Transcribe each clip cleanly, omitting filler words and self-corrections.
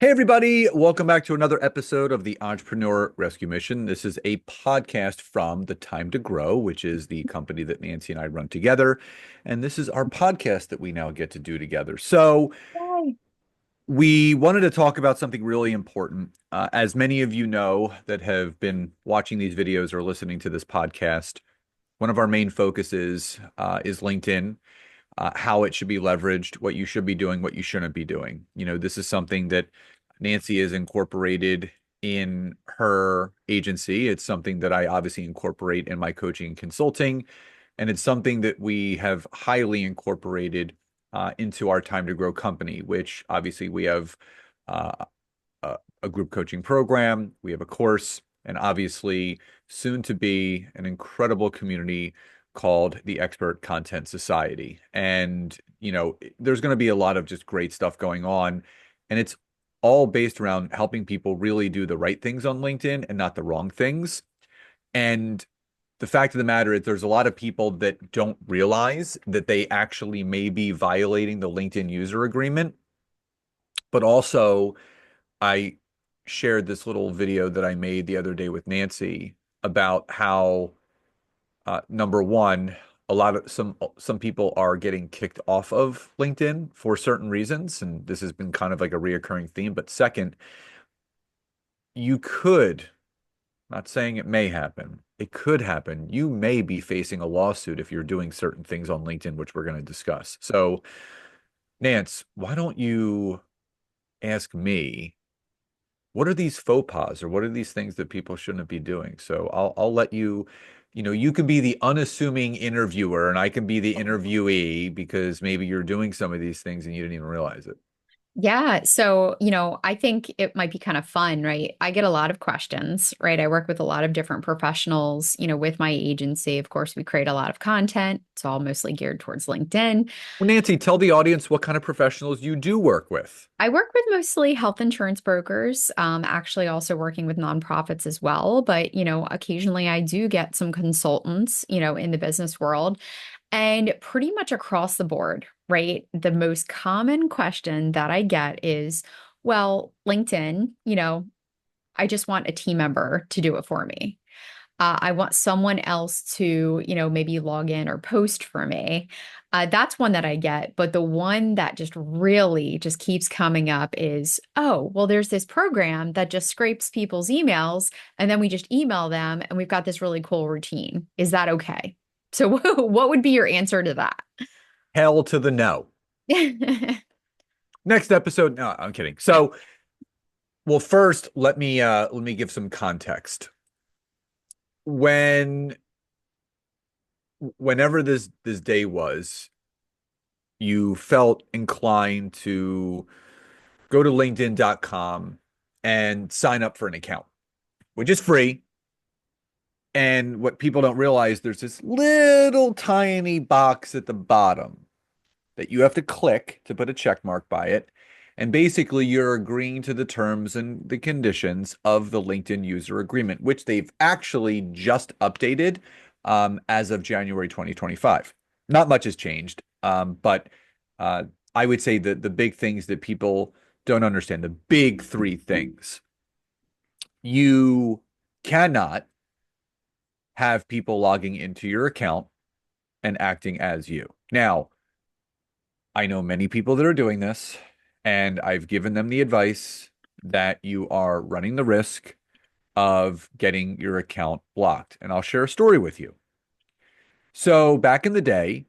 Hey, everybody. Welcome back to another episode of the Entrepreneur Rescue Mission. This is a podcast from The Time to Grow, which is the company that Nancy and I run together. And this is our podcast that we now get to do together. So, Yay. we wanted to talk about something really important. As many of you know that have been watching these videos or listening to this podcast, one of our main focuses is LinkedIn, how it should be leveraged, what you should be doing, what you shouldn't be doing. This is something that Nancy has incorporated in her agency. It's something that I obviously incorporate in my coaching and consulting, and it's something that we have highly incorporated into our Time to Grow company, which obviously we have uh, a group coaching program, we have a course, and obviously soon to be an incredible community called the Expert Content Society. And, there's going to be a lot of just great stuff going on. And it's all based around helping people really do the right things on LinkedIn and not the wrong things. And the fact of the matter is, there's a lot of people that don't realize that they actually may be violating the LinkedIn user agreement. But also, I shared this little video that I made the other day with Nancy about how number one, a lot of some people are getting kicked off of LinkedIn for certain reasons, and this has been kind of like a reoccurring theme. But second, you could, not saying it may happen, it could happen. You may be facing a lawsuit if you're doing certain things on LinkedIn, which we're going to discuss. So, Nance, why don't you ask me, what are these faux pas or what are these things that people shouldn't be doing? So I'll let you, you can be the unassuming interviewer and I can be the interviewee because maybe you're doing some of these things and you didn't even realize it. Yeah. So, I think it might be kind of fun, right? I get a lot of questions, right? I work with a lot of different professionals, with my agency. Of course, we create a lot of content. It's all mostly geared towards LinkedIn. Well, Nancy, tell the audience what kind of professionals you do work with. I work with mostly health insurance brokers, actually also working with nonprofits as well. But, occasionally I do get some consultants, in the business world. And pretty much across the board, right? The most common question that I get is, well, LinkedIn, I just want a team member to do it for me. I want someone else to, maybe log in or post for me. That's one that I get. But the one that just really just keeps coming up is, oh, well, there's this program that just scrapes people's emails and then we just email them and we've got this really cool routine. Is that okay? So, what would be your answer to that? Hell to the no. Next episode, no, I'm kidding. So, well, first, let me give some context. When whenever this day was, you felt inclined to go to linkedin.com and sign up for an account, which is free. And what people don't realize, there's this little tiny box at the bottom that you have to click to put a check mark by it. And basically, you're agreeing to the terms and the conditions of the LinkedIn user agreement, which they've actually just updated as of January 2025. Not much has changed, but uh, I would say that the big things that people don't understand, the big three things, you cannot have people logging into your account and acting as you. Now, I know many people that are doing this, and I've given them the advice that you are running the risk of getting your account blocked. And I'll share a story with you. So back in the day,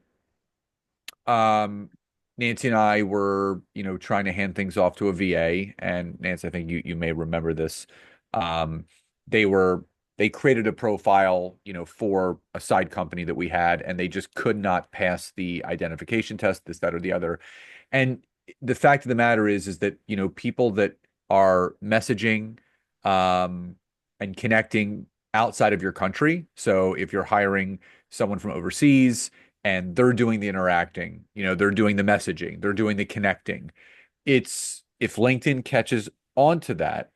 um, Nancy and I were, trying to hand things off to a VA, and Nancy, I think you may remember this. Um, they were they created a profile, for a side company that we had, and they just could not pass the identification test, this, that, or the other. And the fact of the matter is that, people that are messaging and connecting outside of your country. So if you're hiring someone from overseas and they're doing the interacting, they're doing the messaging, they're doing the connecting. It's if LinkedIn catches onto that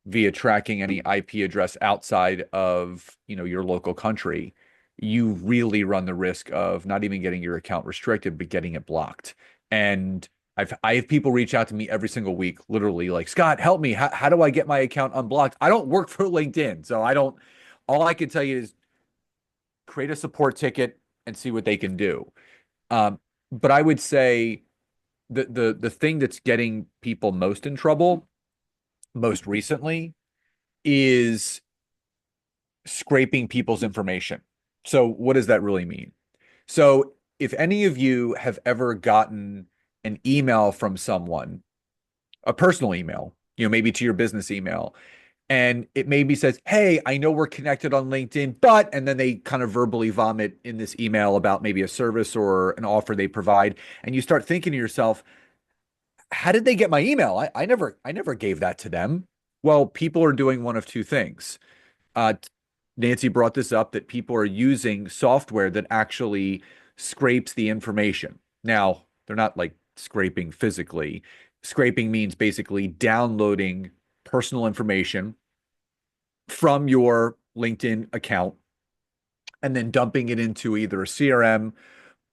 via tracking any IP address outside of, your local country, you really run the risk of not even getting your account restricted, but getting it blocked. And I have people reach out to me every single week, literally like, Scott, help me. How do I get my account unblocked? I don't work for LinkedIn, so I don't, all I can tell you is create a support ticket and see what they can do. But I would say the thing that's getting people most in trouble most recently is scraping people's information. So what does that really mean? So if any of you have ever gotten an email from someone, a personal email, maybe to your business email, and it maybe says, "Hey, I know we're connected on LinkedIn, but," and then they kind of verbally vomit in this email about maybe a service or an offer they provide, and you start thinking to yourself, how did they get my email? I never gave that to them. Well, people are doing one of two things. Uh, Nancy brought this up that people are using software that actually scrapes the information. Now, they're not like scraping physically. Scraping means basically downloading personal information from your LinkedIn account and then dumping it into either a CRM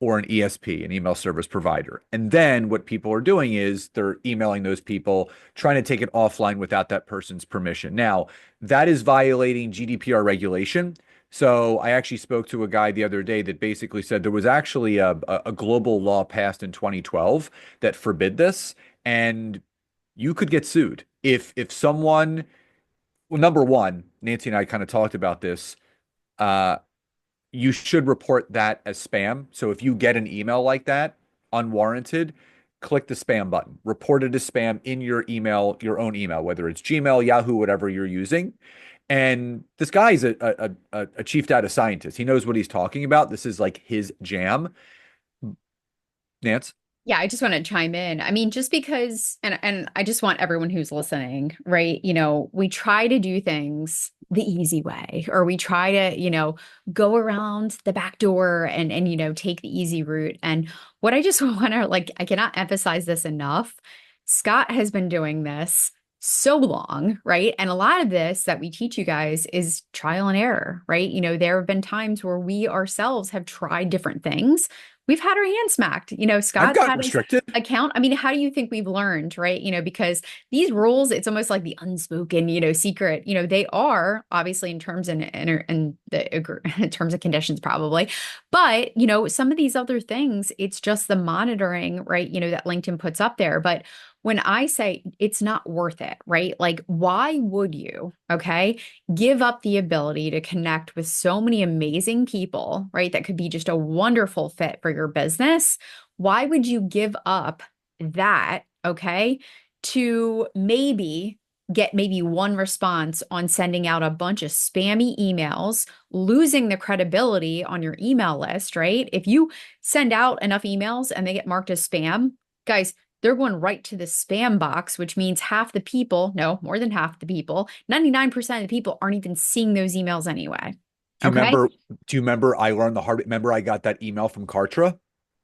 or an ESP, an email service provider. And then what people are doing is they're emailing those people, trying to take it offline without that person's permission. Now, that is violating GDPR regulation. So I actually spoke to a guy the other day that basically said there was actually a global law passed in 2012 that forbid this, and you could get sued if someone, well, number one, Nancy and I kind of talked about this. Uh, you should report that as spam. So if you get an email like that, unwarranted, click the spam button. Report it as spam in your email, your own email, whether it's Gmail, Yahoo, whatever you're using. And this guy is a chief data scientist. He knows what he's talking about. This is like his jam. Nance? Yeah, I just want to chime in. I mean, just because, and I just want everyone who's listening, right? We try to do things the easy way, or we try to, go around the back door and take the easy route. And what I just want to like, I cannot emphasize this enough. Scott has been doing this so long, right? And a lot of this that we teach you guys is trial and error, right? There have been times where we ourselves have tried different things. We've had our hands smacked. I've Scott's gotten had his restricted. account. I mean, how do you think we've learned, right? Because these rules, it's almost like the unspoken, secret. They are obviously in terms and the terms and conditions probably, but some of these other things, it's just the monitoring, right? That LinkedIn puts up there. But when I say it's not worth it, right? Like, why would you, okay, give up the ability to connect with so many amazing people, right? That could be just a wonderful fit for your business. Why would you give up that, okay, to maybe get maybe one response on sending out a bunch of spammy emails, losing the credibility on your email list, right? If you send out enough emails and they get marked as spam, guys, they're going right to the spam box, which means half the people, no, more than half the people, 99% of the people aren't even seeing those emails anyway. Do you Okay. remember? Do you remember I learned the hard? Remember I got that email from Kartra?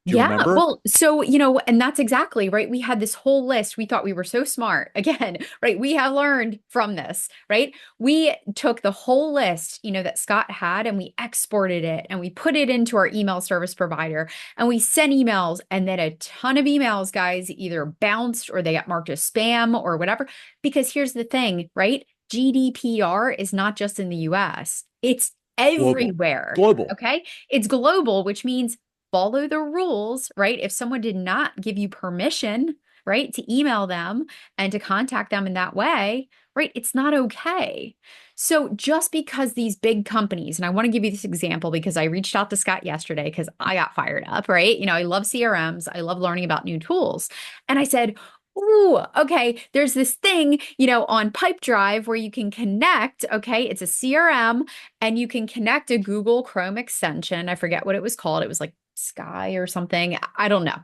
Do you Yeah, remember? well, so, and that's exactly right. We had this whole list. We thought we were so smart. Again, right? We have learned from this, right? We took the whole list, that Scott had and we exported it and we put it into our email service provider and we sent emails, and then a ton of emails, guys, either bounced or they got marked as spam or whatever. Because here's the thing, right? GDPR is not just in the US, it's Global. everywhere. Global. Okay. It's global, which means follow the rules, right? If someone did not give you permission, right, to email them and to contact them in that way, right, it's not okay. So just because these big companies, and I want to give you this example because I reached out to Scott yesterday because I got fired up, right? I love CRMs, I love learning about new tools. And I said, ooh, okay, there's this thing, on Pipedrive where you can connect, okay, it's a CRM and you can connect a Google Chrome extension. I forget what it was called. It was like Sky or something. I don't know.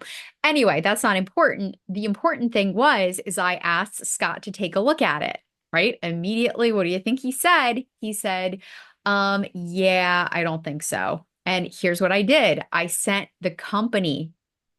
Anyway, that's not important. The important thing is I asked Scott to take a look at it, right? Immediately, what do you think he said? He said, yeah, I don't think so. And here's what I did. I sent the company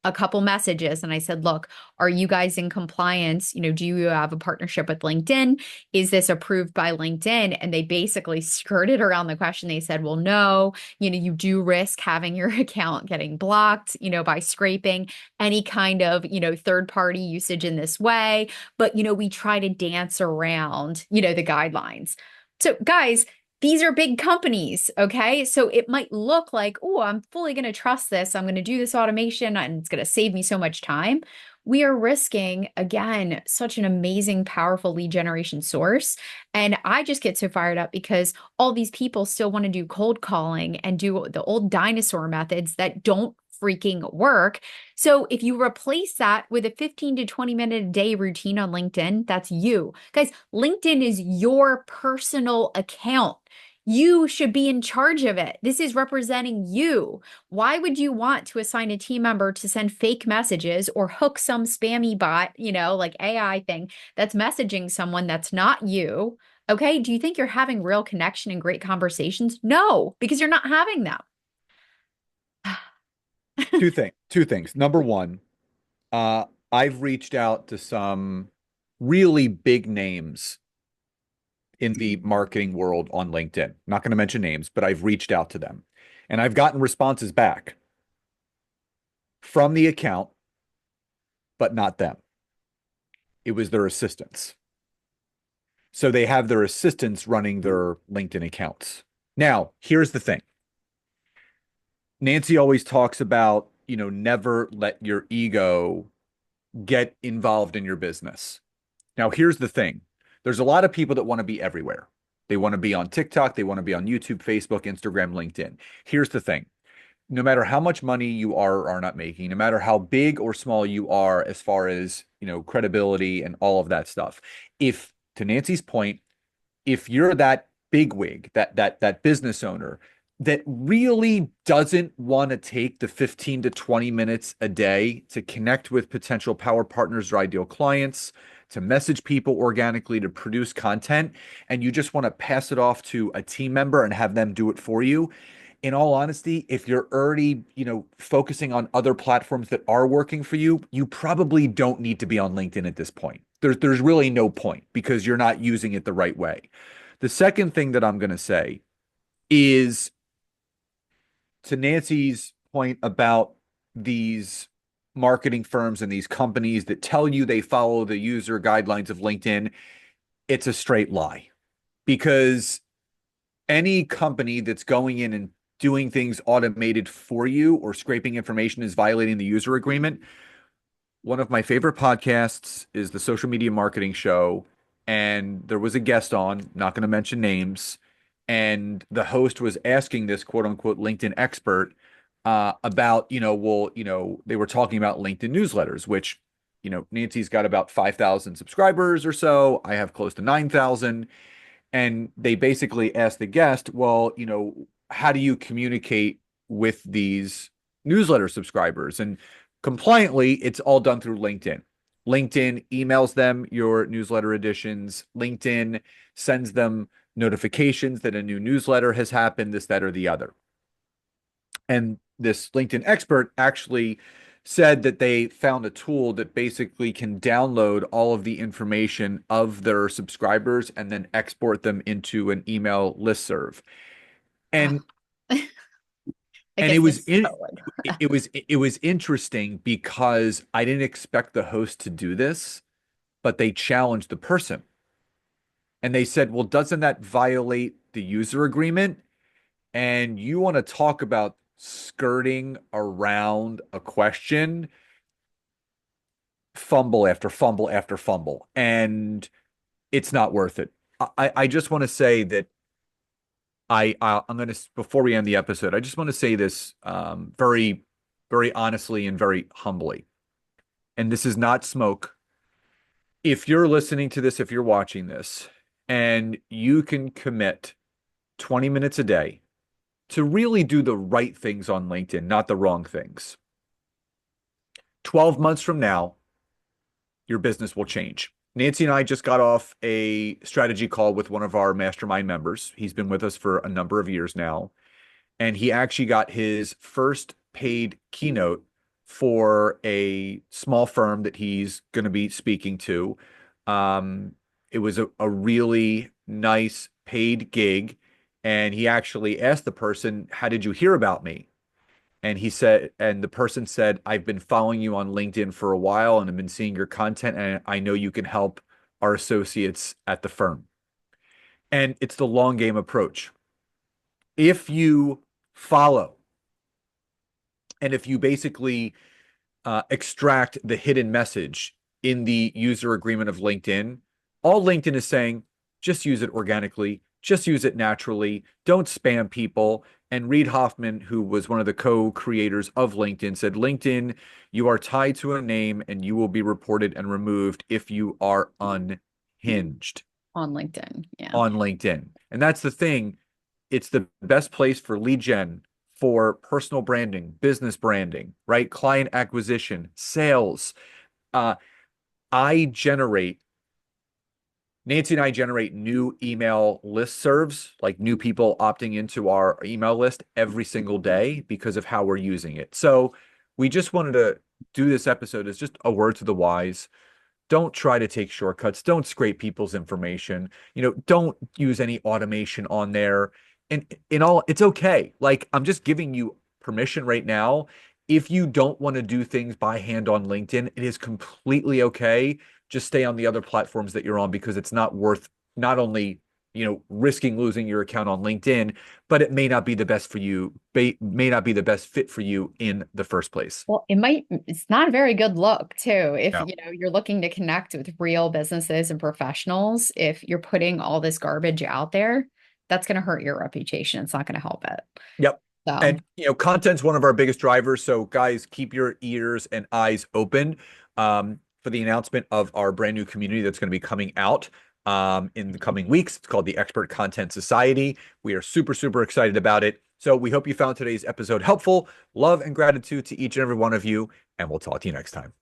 a couple messages and I said, look, are you guys in compliance? Do you have a partnership with LinkedIn? Is this approved by LinkedIn? And they basically skirted around the question. They said, well, no, you do risk having your account getting blocked, by scraping any kind of, third party usage in this way. But, we try to dance around, the guidelines. So, guys, these are big companies, okay? So it might look like, oh, I'm fully going to trust this. I'm going to do this automation and it's going to save me so much time. We are risking, again, such an amazing, powerful lead generation source. And I just get so fired up because all these people still want to do cold calling and do the old dinosaur methods that don't freaking work. So if you replace that with a 15 to 20-minute a day routine on LinkedIn, that's you. Guys, LinkedIn is your personal account. You should be in charge of it. This is representing you. Why would you want to assign a team member to send fake messages or hook some spammy bot, like AI thing that's messaging someone that's not you? Okay. Do you think you're having real connection and great conversations? No, because you're not having them. Two things. Number one, I've reached out to some really big names in the marketing world on LinkedIn. I'm not going to mention names, but I've reached out to them and I've gotten responses back from the account, but not them. It was their assistants. So they have their assistants running their LinkedIn accounts. Now, here's the thing. Nancy always talks about, never let your ego get involved in your business. Now, here's the thing. There's a lot of people that want to be everywhere. They want to be on TikTok. They want to be on YouTube, Facebook, Instagram, LinkedIn. Here's the thing. No matter how much money you are or are not making, no matter how big or small you are as far as, credibility and all of that stuff, if, to Nancy's point, if you're that bigwig, that business owner that really doesn't want to take the 15 to 20 minutes a day to connect with potential power partners or ideal clients, to message people organically, to produce content, and you just want to pass it off to a team member and have them do it for you. In all honesty, if you're already, focusing on other platforms that are working for you, you probably don't need to be on LinkedIn at this point. There's really no point because you're not using it the right way. The second thing that I'm going to say is to Nancy's point about these marketing firms and these companies that tell you they follow the user guidelines of LinkedIn, it's a straight lie. Because any company that's going in and doing things automated for you or scraping information is violating the user agreement. One of my favorite podcasts is the Social Media Marketing Show, and there was a guest on, not going to mention names, and the host was asking this quote unquote LinkedIn expert about, they were talking about LinkedIn newsletters, which, Nancy's got about 5,000 subscribers or so. I have close to 9,000. And they basically asked the guest, well, how do you communicate with these newsletter subscribers? And compliantly, it's all done through LinkedIn. LinkedIn emails them your newsletter editions. LinkedIn sends them notifications that a new newsletter has happened, this, that, or the other. And this LinkedIn expert actually said that they found a tool that basically can download all of the information of their subscribers and then export them into an email listserv. And and it was it was interesting because I didn't expect the host to do this, but they challenged the person. And they said, well, doesn't that violate the user agreement? And you want to talk about skirting around a question, fumble after fumble after fumble, and it's not worth it. I just want to say that I'm going to, before we end the episode, I just want to say this very, very honestly and very humbly. And this is not smoke. If you're listening to this, if you're watching this, and you can commit 20 minutes a day to really do the right things on LinkedIn, not the wrong things, 12 months from now, your business will change. Nancy and I just got off a strategy call with one of our mastermind members. He's been with us for a number of years now, and he actually got his first paid keynote for a small firm that he's going to be speaking to. Um, it was a really nice paid gig. And he actually asked the person, "How did you hear about me?" And he said, and the person said, "I've been following you on LinkedIn for a while and I've been seeing your content, and I know you can help our associates at the firm." And it's the long game approach. If you follow and if you basically extract the hidden message in the user agreement of LinkedIn, all LinkedIn is saying, just use it organically, just use it naturally, don't spam people. And Reid Hoffman, who was one of the co-creators of LinkedIn, said, "LinkedIn, you are tied to a name and you will be reported and removed if you are unhinged On LinkedIn. Yeah. on LinkedIn." And that's the thing. It's the best place for lead gen, for personal branding, business branding, right? Client acquisition, sales. Uh, I generate, Nancy and I generate new email listservs, like new people opting into our email list every single day because of how we're using it. So we just wanted to do this episode as just a word to the wise. Don't try to take shortcuts. Don't scrape people's information. Don't use any automation on there. And in all, it's okay. Like, I'm just giving you permission right now. If you don't want to do things by hand on LinkedIn, it is completely okay. Just stay on the other platforms that you're on, because it's not worth not only, risking losing your account on LinkedIn, but it may not be the best for you, may not be the best fit for you in the first place. Well, it's not a very good look too. If, Yeah. you're looking to connect with real businesses and professionals, if you're putting all this garbage out there, that's going to hurt your reputation. It's not going to help it. Yep. So, And content's one of our biggest drivers. So guys, keep your ears and eyes open for the announcement of our brand new community that's going to be coming out in the coming weeks. It's called the Expert Content Society. We are super, super excited about it. So we hope you found today's episode helpful. Love and gratitude to each and every one of you, and we'll talk to you next time.